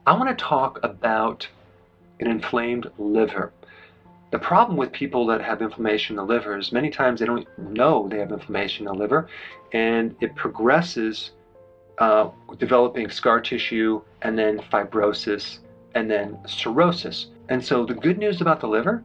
I want to talk about an inflamed liver. The problem with people that have inflammation in the liver is many times they don't know they have inflammation in the liver, and it progresses developing scar tissue and then fibrosis and then cirrhosis. And so the good news about the liver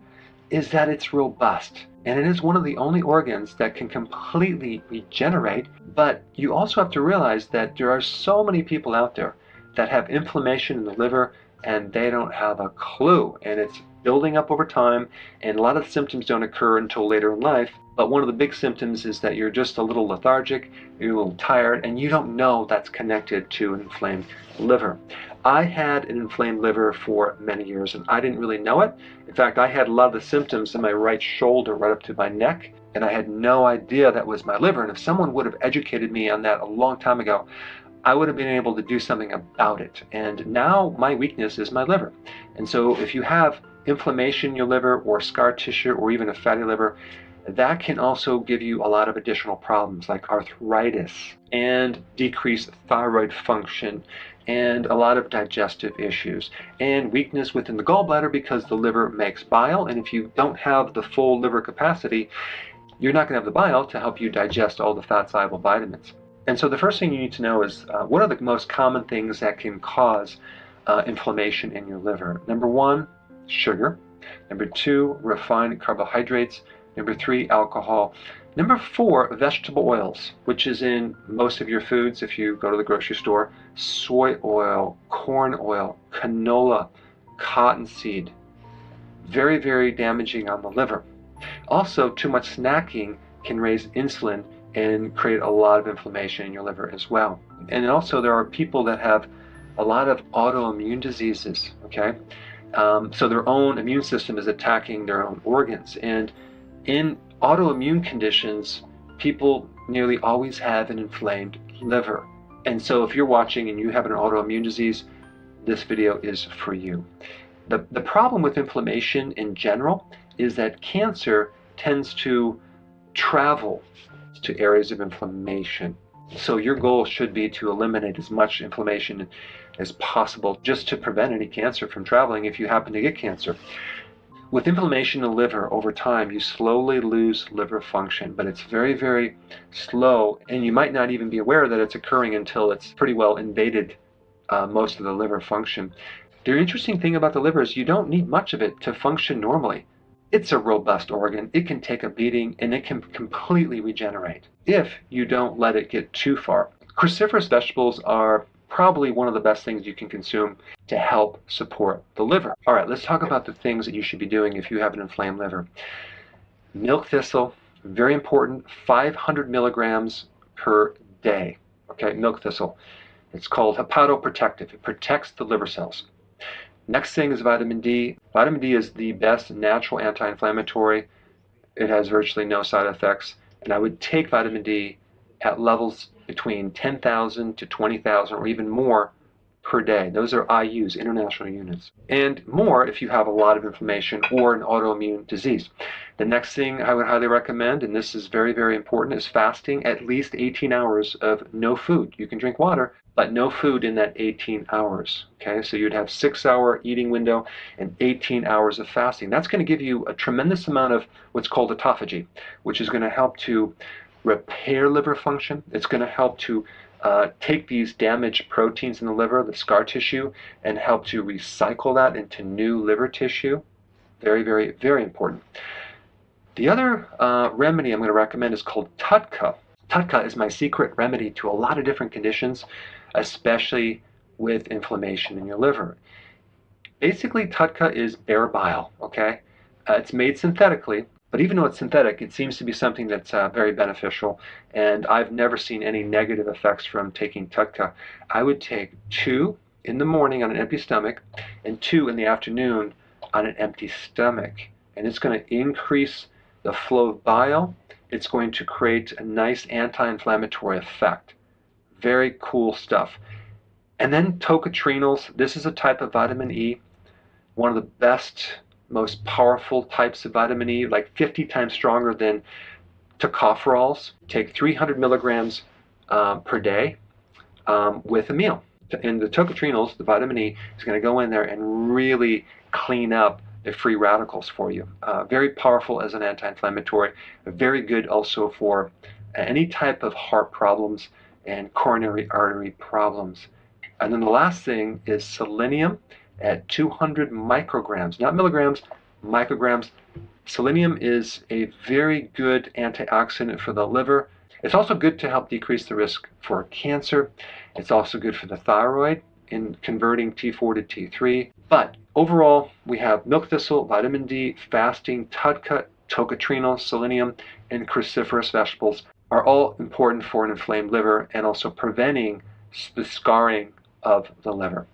is that it's robust, and it is one of the only organs that can completely regenerate. But you also have to realize that there are so many people out there that have inflammation in the liver and they don't have a clue, and it's building up over time, and a lot of the symptoms don't occur until later in life. But one of the big symptoms is that you're just a little lethargic, you're a little tired, and you don't know that's connected to an inflamed liver. I had an inflamed liver for many years, and I didn't really know it. In fact, I had a lot of the symptoms in my right shoulder right up to my neck, and I had no idea that was my liver. And if someone would have educated me on that a long time ago, I would have been able to do something about it. And now my weakness is my liver. And so if you have inflammation in your liver or scar tissue or even a fatty liver, that can also give you a lot of additional problems like arthritis and decreased thyroid function and a lot of digestive issues and weakness within the gallbladder because the liver makes bile. And if you don't have the full liver capacity, you're not going to have the bile to help you digest all the fat-soluble vitamins. And so the first thing you need to know is what are the most common things that can cause inflammation in your liver? Number one, sugar. Number two, refined carbohydrates. Number three, alcohol. Number four, vegetable oils, which is in most of your foods if you go to the grocery store. Soy oil, corn oil, canola, cottonseed. Very, very damaging on the liver. Also, too much snacking can raise insulin and create a lot of inflammation in your liver as well. And also there are people that have a lot of autoimmune diseases, okay? So their own immune system is attacking their own organs. And in autoimmune conditions, people nearly always have an inflamed liver. And so if you're watching and you have an autoimmune disease, this video is for you. The problem with inflammation in general is that cancer tends to travel to areas of inflammation. So your goal should be to eliminate as much inflammation as possible just to prevent any cancer from traveling if you happen to get cancer. With inflammation in the liver, over time you slowly lose liver function, but it's very, very slow, and you might not even be aware that it's occurring until it's pretty well invaded most of the liver function. The interesting thing about the liver is you don't need much of it to function normally. It's a robust organ. It can take a beating and it can completely regenerate if you don't let it get too far. Cruciferous vegetables are probably one of the best things you can consume to help support the liver. All right, let's talk about the things that you should be doing if you have an inflamed liver. Milk thistle, very important, 500 milligrams per day. Okay, milk thistle. It's called hepatoprotective. It protects the liver cells. Next thing is vitamin D. Vitamin D is the best natural anti-inflammatory. It has virtually no side effects. And I would take vitamin D at levels between 10,000 to 20,000 or even more per day. Those are IUs, international units. And more if you have a lot of inflammation or an autoimmune disease. The next thing I would highly recommend, and this is very, very important, is fasting at least 18 hours of no food. You can drink water, but no food in that 18 hours. Okay, so you'd have 6-hour eating window and 18 hours of fasting. That's going to give you a tremendous amount of what's called autophagy, which is going to help to repair liver function. It's going to help to take these damaged proteins in the liver, the scar tissue, and help to recycle that into new liver tissue. Very, very, very important. The other remedy I'm going to recommend is called TUDCA. TUDCA is my secret remedy to a lot of different conditions, especially with inflammation in your liver. Basically, TUDCA is bear bile, okay? It's made synthetically, but even though it's synthetic, it seems to be something that's very beneficial, and I've never seen any negative effects from taking TUDCA. I would take 2 in the morning on an empty stomach and 2 in the afternoon on an empty stomach. And it's going to increase the flow of bile. It's going to create a nice anti-inflammatory effect. Very cool stuff. And then tocotrienols. This is a type of vitamin E, one of the best, most powerful types of vitamin E, like 50 times stronger than tocopherols. Take 300 milligrams per day with a meal. And the tocotrienols, the vitamin E, is going to go in there and really clean up the free radicals for you. Very powerful as an anti-inflammatory, very good also for any type of heart problems and coronary artery problems. And then the last thing is selenium at 200 micrograms, not milligrams, micrograms. Selenium is a very good antioxidant for the liver. It's also good to help decrease the risk for cancer. It's also good for the thyroid in converting T4 to T3. But overall, we have milk thistle, vitamin D, fasting, tudcut, tocotrienol, selenium, and cruciferous vegetables are all important for an inflamed liver and also preventing the scarring of the liver.